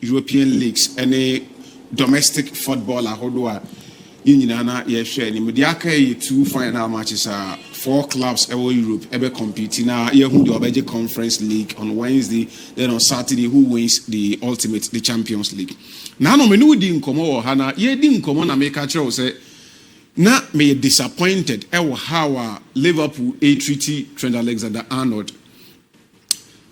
European leagues, any domestic football ahodoa Yinana Yeshe ni Mudiaka 2 final matches 4 clubs ever Europe ever competing now who the Obeje Conference League on Wednesday, then on Saturday who wins the Champions League. Now no menu di nkomo hana ye di nkomo na make a say na me disappointed how Liverpool treaty Trent Alexander-Arnold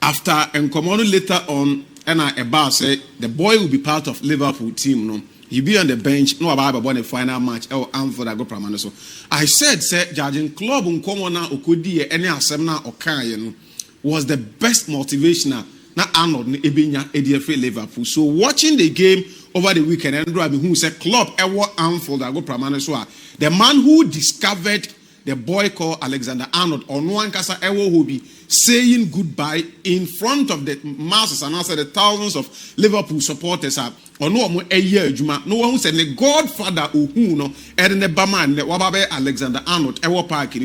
after nkomo later on a bar say the boy will be part of Liverpool team no. He be on the bench, no about the final match, or Amford I go Pramano. So I said, judging club Unkomona Okudi, any Asemna or Kayan was the best motivational. Not Arnold, Ebinya, ADFA Liverpool. So watching the game over the weekend, Andrew who said club ever Amford I go Pramano. So the man who discovered the boy called Alexander Arnold on one casa ever will be saying goodbye in front of the masses and also the thousands of Liverpool supporters are or no more a year juma no one who said the godfather who no and the Baman the Wababe Alexander Arnold ever park in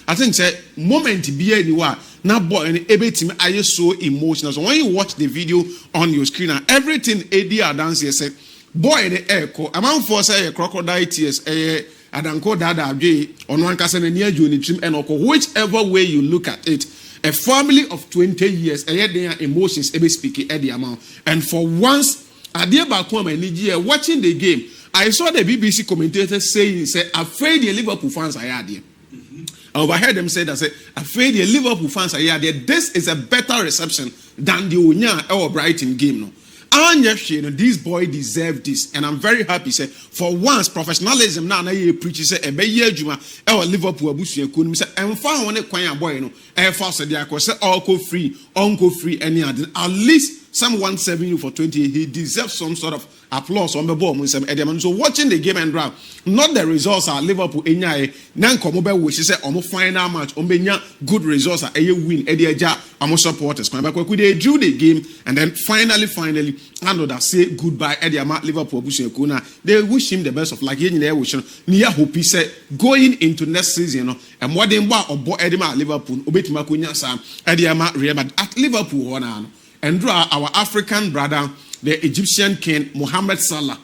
I think say moment be anywhere now boy and every team are you so emotional. So when you watch the video on your screen and everything AD dance here said boy in the echo amount for say a crocodile tears Adanko Dada on one casa near Juni trim and whichever way you look at it. A family of 20 years, their emotions, every speaking at the amount. And for once, watching the game, I saw the BBC commentators saying, afraid the Liverpool fans are here. I overheard them say that, afraid the Liverpool fans are here. This is a better reception than the Unya or Brighton game. No. And this boy deserved this, and I'm very happy. Say for once, professionalism now preaches say a year juma or Liverpool abusu ekunu say emfa won kwan boy no e fa so dey akọ say uncle free any other at least someone serving you for 20 years, he deserves some sort of applause on the ball. So watching the game and draft, not the results are Liverpool enyae nan komo be we say omo final match ombenya good results are win edieja omo supporters kan back we they drew the game and then finally another say goodbye ediama Liverpool abusuaku na they wish him the best of luck nyina wish near hope say going into next season no and what dem ba obo edima Liverpool obetima konya sam ediama Real Madrid at Liverpool hona no. And draw our African brother, the Egyptian king Mohamed Salah.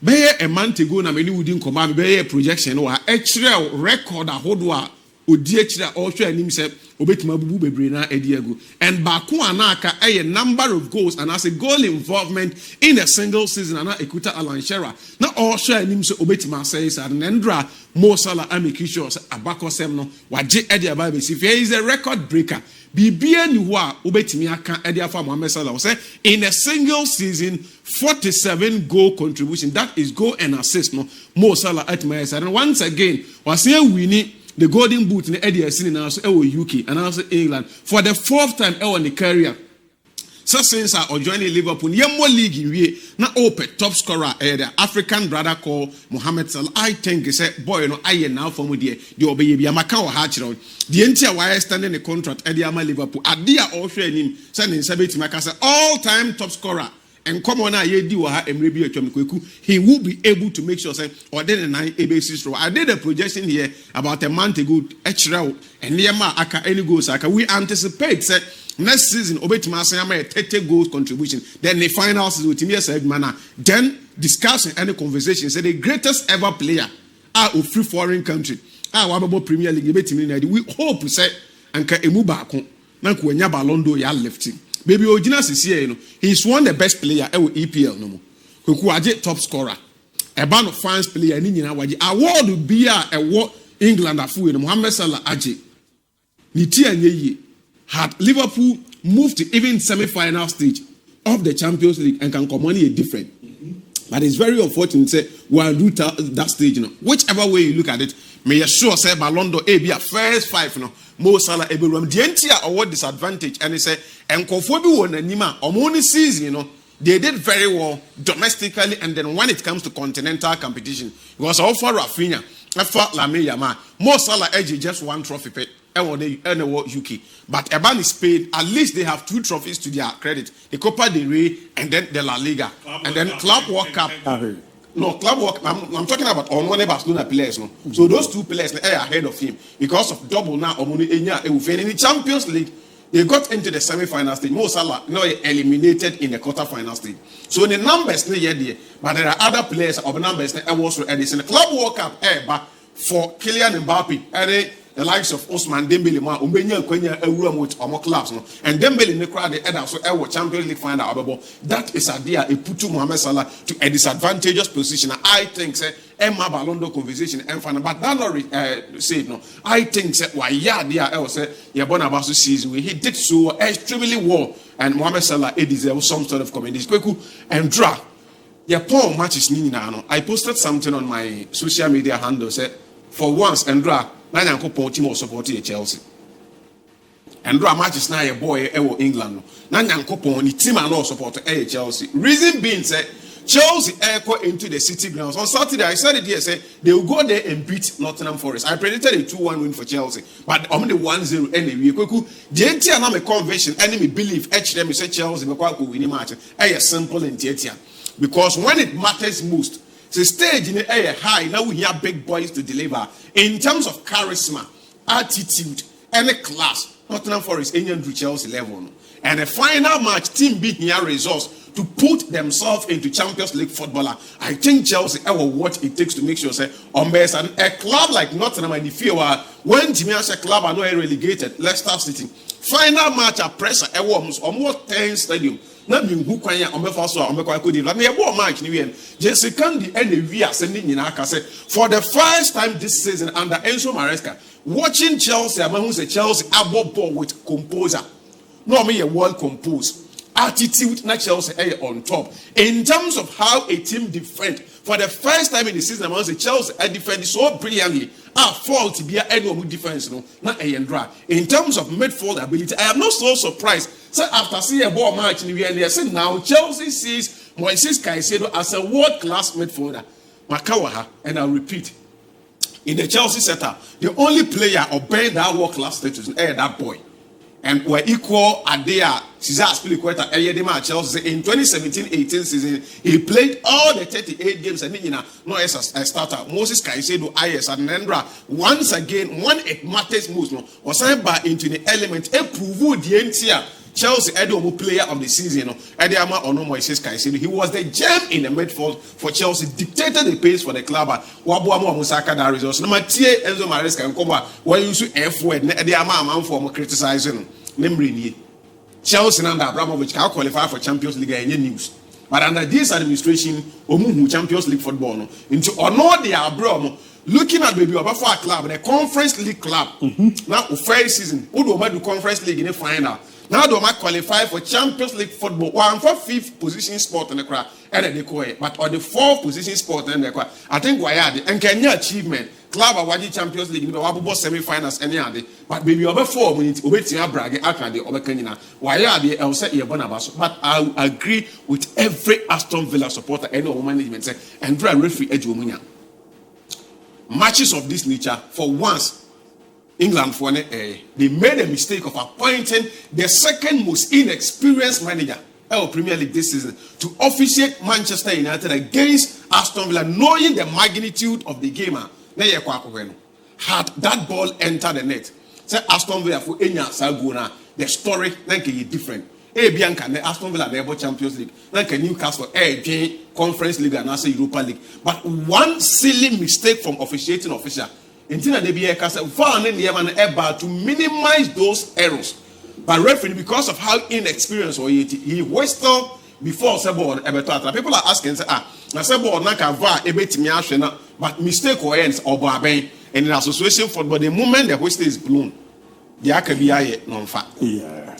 Be a month ago, na many wouldn't come out. Be a projection or extra record a hodwa odi extra also and himself obetima bubu bebrena ediago. And Baku anaka a number of goals and as a goal involvement in a single season and Ekuta Alan Shearer. Now also and himself obetima says and Nendra Mo Salah amikishos abako semno waje ediababe. If he is a record breaker. Bibia ni wa ubetimi aka ediafa Mohamed Salah say in a single season 47 goal contribution, that is goal and assist no Mo Salah at my side. And once again was here winning the golden boot in the Eddie Sini also UK and also England for the 4th time in the career. So since I joining Liverpool, Yemo League we na open top scorer the African brother called Mohamed Salah. I think he said, boy, no, I now for me the obey be Amaka or Hatchrow. The entire wire standing the contract at the Ama Liverpool. At the also him sending Sabit Macasa all-time top scorer. And come on, he will be able to make sure say or then a 9 ABC row. I did a projection here about a month ago, extra and Yama Aka any goals. We anticipate say next season Obetima Sayama 30 goals contribution. Then the final season with Timia Segmana. Then discussing any conversation. Say the greatest ever player out of free foreign country. Our Premier League. We hope we say Anka Emubako Nanku Nyabalondo ya lefting. Baby Ojina Sisi, no, he's one of the best player at EPL no more. Kukuaje top scorer. A band of fans player ni nyina waje. Award will be a award England afu no Mohamed Salah aje. Ni ti anye had Liverpool moved to even semi-final stage of the Champions League and can come on a different. But it's very unfortunate say we are do that stage no. Whichever way you look at it, may you sure say Ballon d'Or be a first 5 no. Mo Salah Eberuam the entire award disadvantage and he say Enkofobi won anima omoni season, you know, they did very well domestically and then when it comes to continental competition, it was all for Rafinha, for Lamine Yamal. Mo Salah edge just one trophy pay UK. But Eban is Spain, at least they have 2 trophies to their credit. The Copa del Rey and then the La Liga. And then Club World Cup. No, Club World Cup. I'm talking about on one Barcelona players. No? So those 2 players are ahead of him because of double now. In the Champions League, they got into the semi-final stage. Mo Salah eliminated in the quarter-final stage. So the numbers ne there, but there are other players of numbers ne also in the Club World Cup for Kylian Mbappe and the likes of Ousmane Dembele ma umbenya kwenya ewura with omo clubs no, and Dembele ne crowd the other so Champions League final ababo. That is a deal it put to Mohamed Salah to a disadvantageous position. I think say Emma Ballon d'Or conversation and final, but that not said no. I think say why there else say your Bonabasu season he did so extremely well, and Mohamed Salah deserves some sort of commendation. Kweku and draw. Your poor matches ni na. I posted something on my social media handle say for once and draw. Na nyankopon team was supporting Chelsea. And draw matches na your boy England. Na nyankopon ni team and all support Chelsea. Reason being say Chelsea echo into the city grounds. On Saturday, I said it here, say they will go there and beat Nottingham Forest. I predicted a 2-1 win for Chelsea. But I'm the 1-0 anyway. JT and I'm a convention, enemy believe HM say Chelsea will win match. Simple and JT. Because when it matters most, the stage in the air high, now we have big boys to deliver. In terms of charisma, attitude, and a class, Nottingham Forest, Indian to Chelsea level. And the final match, team beat here results to put themselves into Champions League footballer. I think Chelsea what it takes to make sure say a club like Nottingham and the fear when Jimmy club are not relegated, Leicester City. Final match at pressure almost 10 stadium. Not being who can on match Jesse Candy and the Via sending in Akase for the first time this season under Enzo Maresca. Watching Chelsea among who's a Chelsea ABOU with composer. No me a world compose. Attitude not Chelsea on top. In terms of how a team defend for the first time in the season amongst the Chelsea defend so brilliantly. Fault to be any defense no not a dry. In terms of midfield ability, I am not so surprised. So after seeing a ball match in the end, they said now Chelsea sees Moises Caicedo as a world-class midfielder. Makawaha, and I'll repeat. In the Chelsea setup, the only player obeying that world-class status is that boy. And we're equal at their Cesar Spiliqueta Chelsea in 2017-18 season. He played all the 38 games and no as a starter. Moses Caicedo IS and Nendra once again when it matters most was signed by into the element a prove the entire Chelsea Edomu player of the season. Ediama Ono Moises Caicedo. He was the gem in the midfield for Chelsea, dictated the pace for the club. Wabuamo Musaka that results. Number 10 Enzo Maresca and Komba where you see F word Ediama man for criticizing. Chelsea and Abramovich can qualify for Champions League and news. But under this administration, Omuhu Champions League football into honor the Abramo. Looking at baby of a club, the Conference League club. Now, first season, who do the Conference League in the final? Now, do I qualify for Champions League football? One for 5th position spot in the crowd, and the coy, but on the 4th position spot in the crowd. I think why are and Kenya achievement? Club awarded Champions League, the Wabubo semi-finals, any other. But baby over 4 minutes, waiting a brag, I can the over Kenya. Why are they? I'll say you're Bonabas. But I agree with every Aston Villa supporter, any management say, and referee Edwumunya. Matches of this nature, for once. England for they made a mistake of appointing the second most inexperienced manager of Premier League this season to officiate Manchester United against Aston Villa, knowing the magnitude of the game. Had that ball entered the net, say Aston Villa for Enya Saguna, the story like different. Bianca, the Aston Villa, the Champions League, like a Newcastle, Conference League and also Europa League. But one silly mistake from officiating official. Intina de Bieka found in the Yaman to minimize those errors. But referee, because of how inexperienced he wasted before Sebon Ebeto. People are asking, na Sebon Naka Va Ebetimiashena, but mistake or ends or Babe. And in association football, the moment the whistle is blown, the Akabiaye non fat.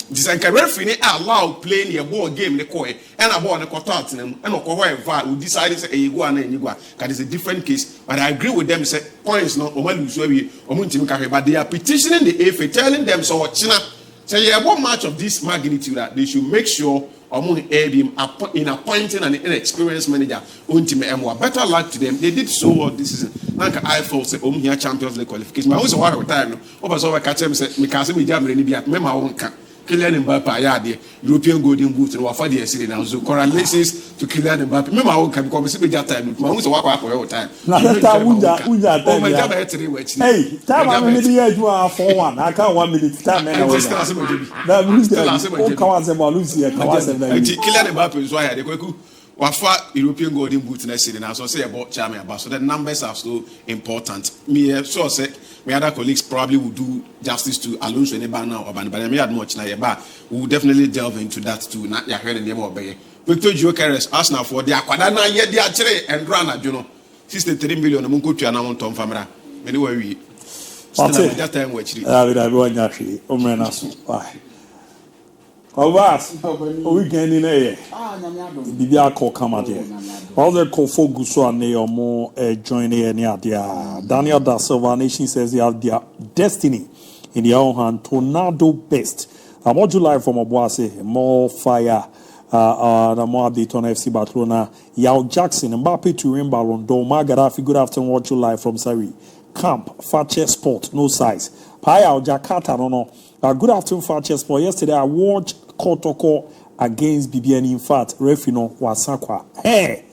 This referee allow playing a ball game the koi and a ball the quartet and who decided to say you go and you go. That is a different case. But I agree with them say points not but they are petitioning the FA, telling them so China say one match of this magnitude that they should make sure in appointing an inexperienced manager. Better luck to them. They did so well this season. I thought say here Champions League qualification. I was a while time. Over catch them say because me jam really be at Kylian Mbappe, yeah, the European Golden Boot, and what for the city now. So congratulations to Kylian Mbappe. Remember, I can come see that time. I was a walk for all time. Hey, time I'm in the edge 4-1. I can't 1 minute time. That means Kylian Mbappe is why they go. Wafa European Golden Boot next season. I so say about Charmy about so the numbers are so important. Me so say my other colleagues probably will do justice to Alonso and now or but me had much now but we will definitely delve into that too. Not ya heard the name of Bay. Victor Jokeres Arsenal for the Aquadana yet the actually and run you know 63 million among to an amount of family. Anyway we still at that time which weekend in a Bibia call come out here. All the focus on the more join here near Daniel Da Silva Nation says they have their destiny in their own hand. Tornado best. I'm on July from Abuase, more fire. The more update on FC Barcelona. Yao Jackson, Mbappe to win Ballon d'Or. Gaddafi, good afternoon. Watch you live from Sari. Camp, Fakye Sport, no size. Paya Jakarta, no. Good afternoon, Fakye Sport. Yesterday I watched Kotoko against BBN. In fact, Refino Wasakwa. Hey!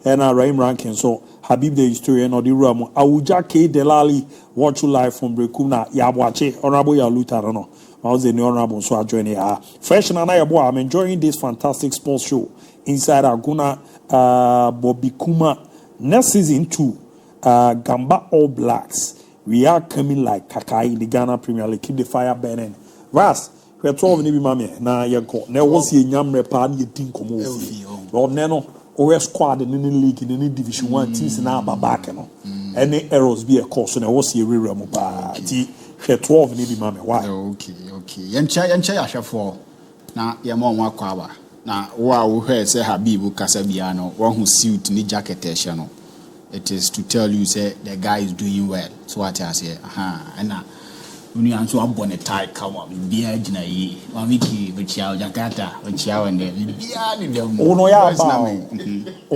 And Raim Rankin. So, Habib the historian or the Ramu. Awuja K. Delali, watch you live from Brekuna. Yabwache, Honorable Yaluta, no. I was the honorable, so I join here. Fresh and Ayabo, I'm enjoying this fantastic sports show inside Aguna Bobikuma. Next season, 2, Gamba All Blacks. We are coming like Kakai in the Ghana Premier League. Keep the fire burning. Ras, we're 12 ni mami na yanko. Ne was ye nyamre pa ni yetin komo. Or neno or squad in any league in any division 1 teams na back no. Any errors be a course so ne was ye reramu pa. Ti 12 ni mami. Why? Okay. Yancha yahwefo na ye mo nwa kwawa. Na wo heard say Habibu Kasabiano one who suit ni jacket e no. It is to tell you say the guy is doing well. So what I say, and when you answer a bonnet tie, come on, be a dinner, Mamiki, which are Jakarta, which are and then oh no, yeah,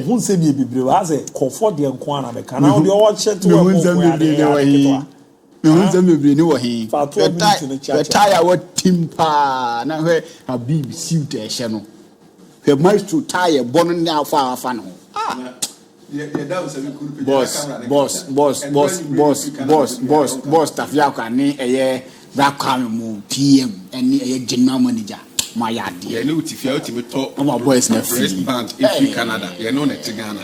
who say be as a comfort the Anquana, the canal, the old shed to the tire what timpa, now where a big suit a channel. Her maestro tire, bonnet now far fan. Boss, Tafiaka, ne a Rakam PM, and a general manager. My idea. You know, if you ultimate talk, my boys, never band in Canada, you know, next Ghana.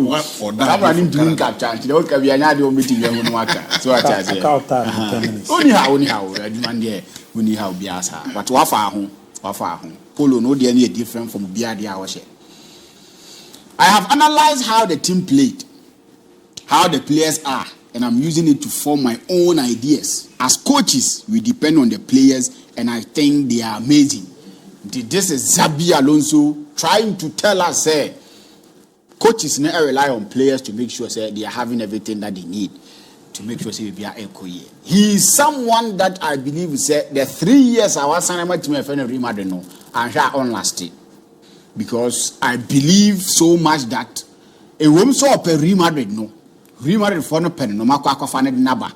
What for that? I'm running to capture. You don't have another meeting. So I say, only how, only how Biasa, but Wafa, Polo, no, they are different from Biadia or share. I have analyzed how the team played, how the players are, and I'm using it to form my own ideas. As coaches, we depend on the players, and I think they are amazing. This is Zabi Alonso trying to tell us, coaches never rely on players to make sure they are having everything that they need to make sure they are equal. He is someone that I believe the 3 years I was signing to my friend Real Madrid, no, and on last year. Because I believe so much that a room saw up a Real Madrid, no. Real Madrid for no penny, no matter what.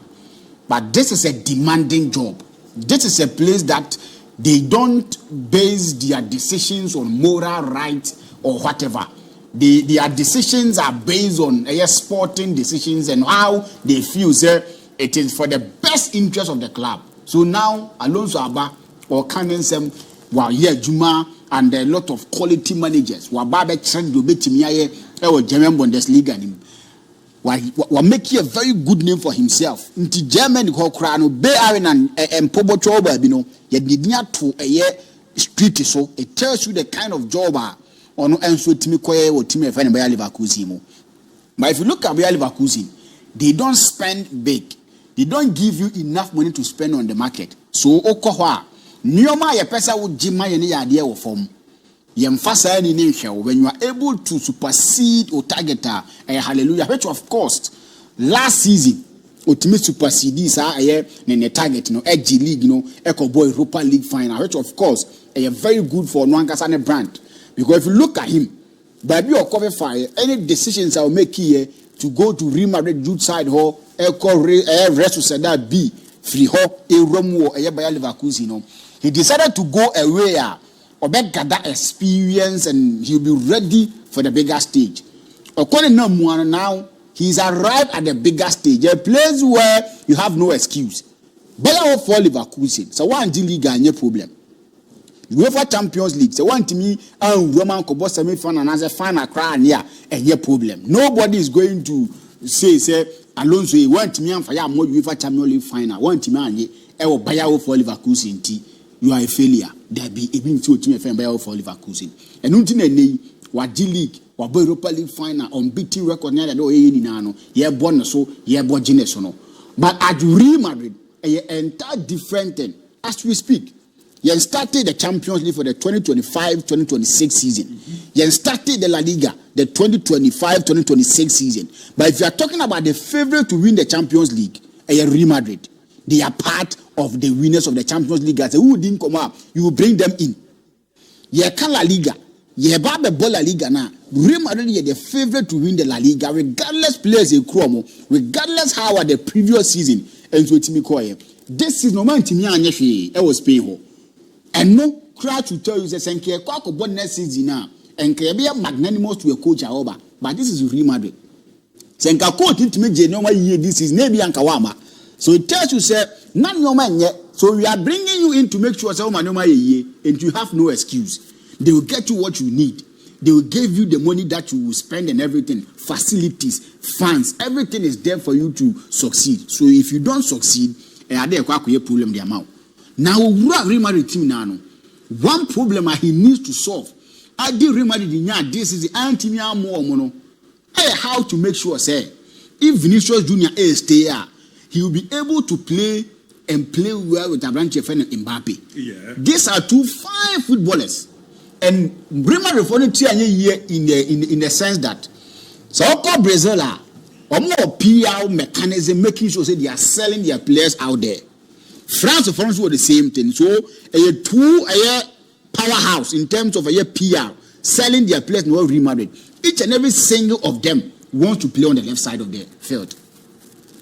But this is a demanding job. This is a place that they don't base their decisions on moral right or whatever. Their decisions are based on sporting decisions and how they feel it is for the best interest of the club. So now, Alonso Abba or Kanensem, Juma, and a lot of quality managers were German Bundesliga. Were making a very good name for himself. Into German, Bay Aaron and Pobo Choba, you did not to a street so it tells you the kind of job or no answer Timikoye or Timmy Fan by Leverkusen. But if you look at Leverkusen, they don't spend big, they don't give you enough money to spend on the market. So, Okohwa. Nioma ya pesa ujima yeni ya idea of form. Yemfasa yani nisha when you are able to supersede or target hallelujah. Which of course last season ultimate supersede sa ne target no edge league no eco boy Europa League final. Which of course very good for Nwankasane brand because if you look at him, baby or cover fire any decisions I will make here to go to Real Madrid youth side hall eco rest to say that B free ho a room or a Bayer Leverkusen. He decided to go away or gather experience and he'll be ready for the bigger stage. According to now, he's arrived at the bigger stage, a place where you have no excuse. Bayer for Leverkusen, so one league any problem. UEFA Champions League, so one to me, Roman Kobo semi-final and as a final crown here, a problem. Nobody is going to say, Alonso, you want me and fire more UEFA Champions League final, one to me and Bayer for Leverkusen, you are a failure. There be even two teams Bayer for Leverkusen. And until what G League, what Europa League final, unbeaten record, near the door, yeah, born so, yeah, born genius. But at Real Madrid, a entire different thing as we speak. You started the Champions League for the 2025-2026 season. You started the La Liga, the 2025-2026 season. But if you are talking about the favorite to win the Champions League, Real Madrid, they are part of the winners of the Champions League. As who didn't come out, you will bring them in. You can La Liga, you have the La Liga now. Real Madrid is the favorite to win the La Liga, regardless players in Chromo, regardless how the previous season. And so this is no man to me. I was paying. And no crowd to tell you that Senke Kwako born next season now and can be a magnanimous to a coach over. But this is Real Madrid. Senka coach to me Genoma year this is maybe Ankawama. So it tells you say none your man yet. So we are bringing you in to make sure Manoma year and you have no excuse. They will get you what you need. They will give you the money that you will spend and everything, facilities, funds, everything is there for you to succeed. So if you don't succeed, are there problem the amount. Now, Real Madrid team now, one problem he needs to solve. I did Real Madrid in this is the anti-me more mono. How to make sure say if Vinicius Junior stay here, he will be able to play well with Abraham and Mbappe. Yeah. These are two fine footballers, and Real Madrid for in the sense that so called Brazil or more PR mechanism making sure say they are selling their players out there. France and France were the same thing. So a powerhouse in terms of a PR selling their players in Real Madrid. Each and every single of them wants to play on the left side of the field.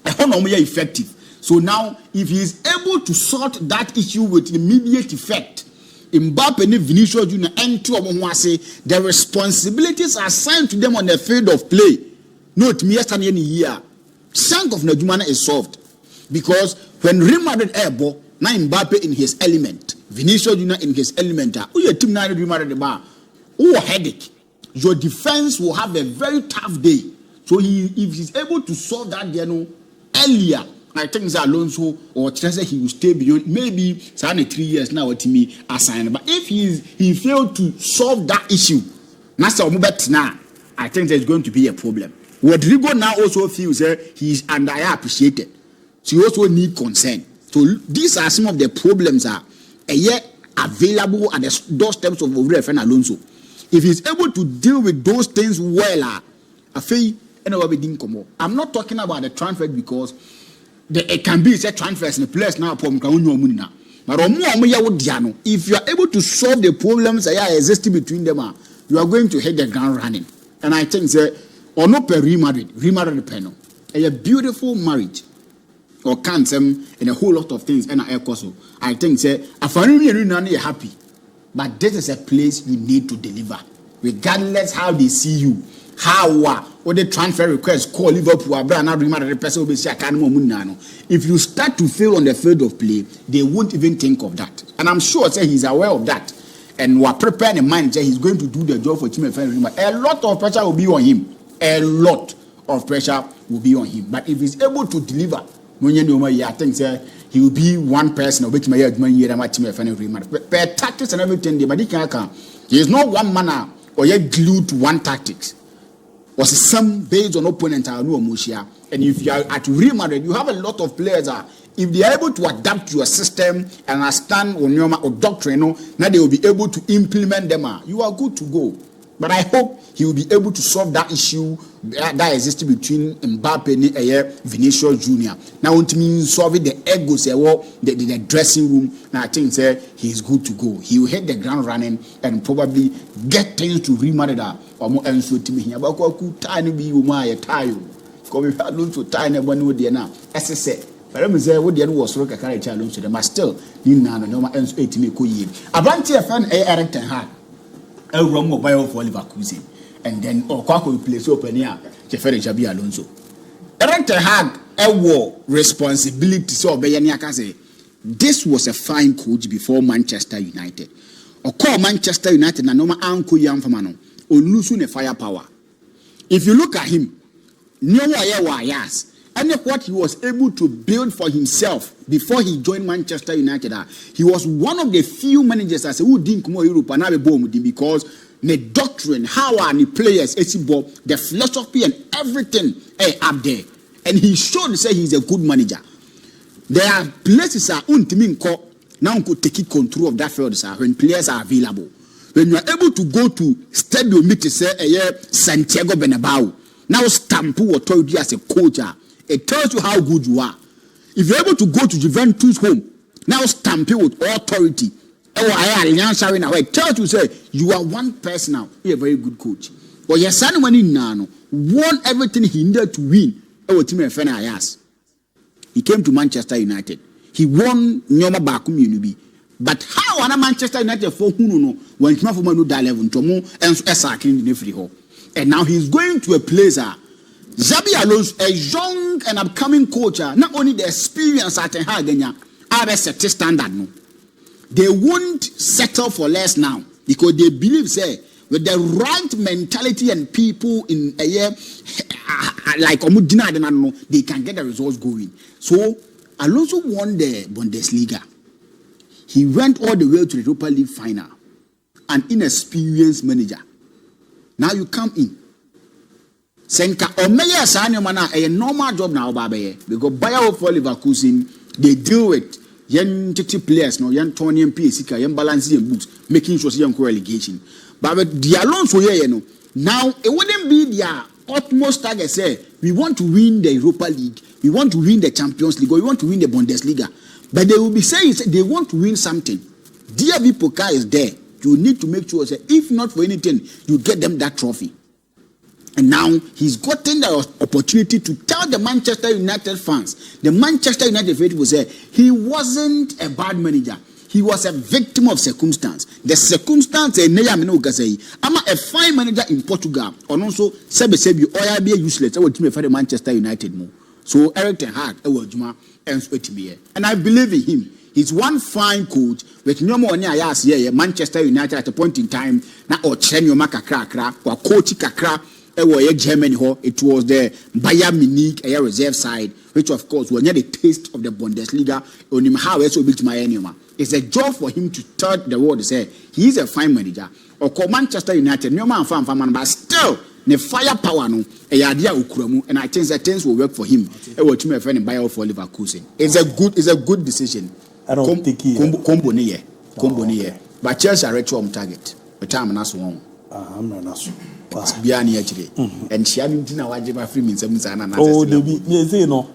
Effective. So now, if he is able to sort that issue with immediate effect, Mbappe and Vinicius Junior and the responsibilities assigned to them on the field of play. Note me yesterday in a year. Chunk of Najumana is solved. Because when Real Madrid airborne, now Mbappe in his element, Vinicius Junior in his element, your team now Real Madrid the bar, headache. Your defense will have a very tough day. So if he's able to solve that, earlier, I think that Alonso or Chelsea he will stay beyond maybe 3 years now to me assigned. But if he failed to solve that issue, I think there's going to be a problem. Rodrigo now also feels he's underappreciated. So you also need consent. So these are some of the problems available at the doorsteps of Referee Alonso. If he's able to deal with those things well, I'm not talking about the transfer because it can be a transfer and the players now from now. But if you are able to solve the problems that are existing between them, you are going to hit the ground running. And I think or not per Real Madrid panel, a beautiful marriage. Or cancer and a whole lot of things and I think you're happy. But this is a place you need to deliver. Regardless how they see you. How what the transfer request call Liverpool if you start to fail on the field of play, they won't even think of that. And I'm sure he's aware of that. And we're preparing in mind that he's going to do the job for team. A lot of pressure will be on him. A lot of pressure will be on him. But if he's able to deliver, I think he will be one person which may have but tactics and everything, but he is not one man or yet glued to one tactics. Was some based on opponent and if you are at Real Madrid, you have a lot of players if they are able to adapt to your system and understand or doctrine, now they will be able to implement them. You are good to go. But I hope he will be able to solve that issue that existed between Mbappe and Vinicius Junior. Now, it means solving the egos, the dressing room. Now, I think he's good to go. He will hit the ground running and probably get things to Real Madrid or more else to me. About tiny be my tire. Because we had looked to tiny one with the now. As I said, But me say what the was so kakara echa Alonso dem still ni na no ma enso etimi ko yie. Abranche fan Eric Ten Hag. E wrong mobile for Leverkusen. And then Kwako place open here, Jeffrey Xabi Alonso. Eric Ten Hag responsibility so say this was a fine coach before Manchester United. Or call Manchester United and normal uncle young famano or losing a firepower. If you look at him, and what he was able to build for himself before he joined Manchester United, he was one of the few managers that say who didn't come to Europe and have a bomb because the doctrine, how are the players, the philosophy and everything up there. And he showed to say he's a good manager. There are places that now could take control of that field when players are available. When you are able to go to stadium meet say Santiago Bernabeu, now stamp authority as a coach, it tells you how good you are. If you're able to go to Juventus home, now stamp with authority. It tells you say you are one person now. You're a very good coach. But your son when he won everything he needed to win. He came to Manchester United. He won Nyoma Bakum Unubi. But how are Manchester United for who no when he came from that level to more and and now he's going to a place Xabi Alonso, a young and upcoming coach, not only the experience at Ten Hag, I set a standard no. They won't settle for less now because they believe say with the right mentality and people in a year like Omudina, they can get the results going. So Alonso won the Bundesliga. He went all the way to the Europa League final. An inexperienced manager. Now you come in. Senka Omeya Sanyomana a normal job now, Babaye. Because Bayer for Leverkusen, they deal with young players, no young Tony and PSK, young balancing books, making sure young relegation. But the Alonso here, now it wouldn't be their utmost target. Say we want to win the Europa League, we want to win the Champions League, or we want to win the Bundesliga. But they will be saying they want to win something. DIABY Poker is there. You need to make sure that if not for anything, you get them that trophy. And now he's gotten the opportunity to tell the Manchester United fans, the Manchester United faithful say he wasn't a bad manager. He was a victim of circumstance. The circumstance I'm a fine manager in Portugal. And also Sebi or be useless. I will team for the Manchester United more. So Eric Ten Hag and I believe in him. He's one fine coach with no more near Manchester United at a point in time. Now or Chenyo Makakra or coach Kakra. Germany, it was the Bayern Munich reserve side, which of course was near the taste of the Bundesliga. On him, how else will be my enemy? It's a job for him to tell the world to say he is a fine manager. Or call Manchester United, no man fan, but still the firepower no a idea ukuramu, and I think that things will work for him. It will me a friend in Bayer for Leverkusen. It's a good decision. I don't think he combo near. But Chelsea are ready on target. The time and that's one. I'm not sure. Biani actually, and she hadn't seen a wajima free means. Oh, they be, no.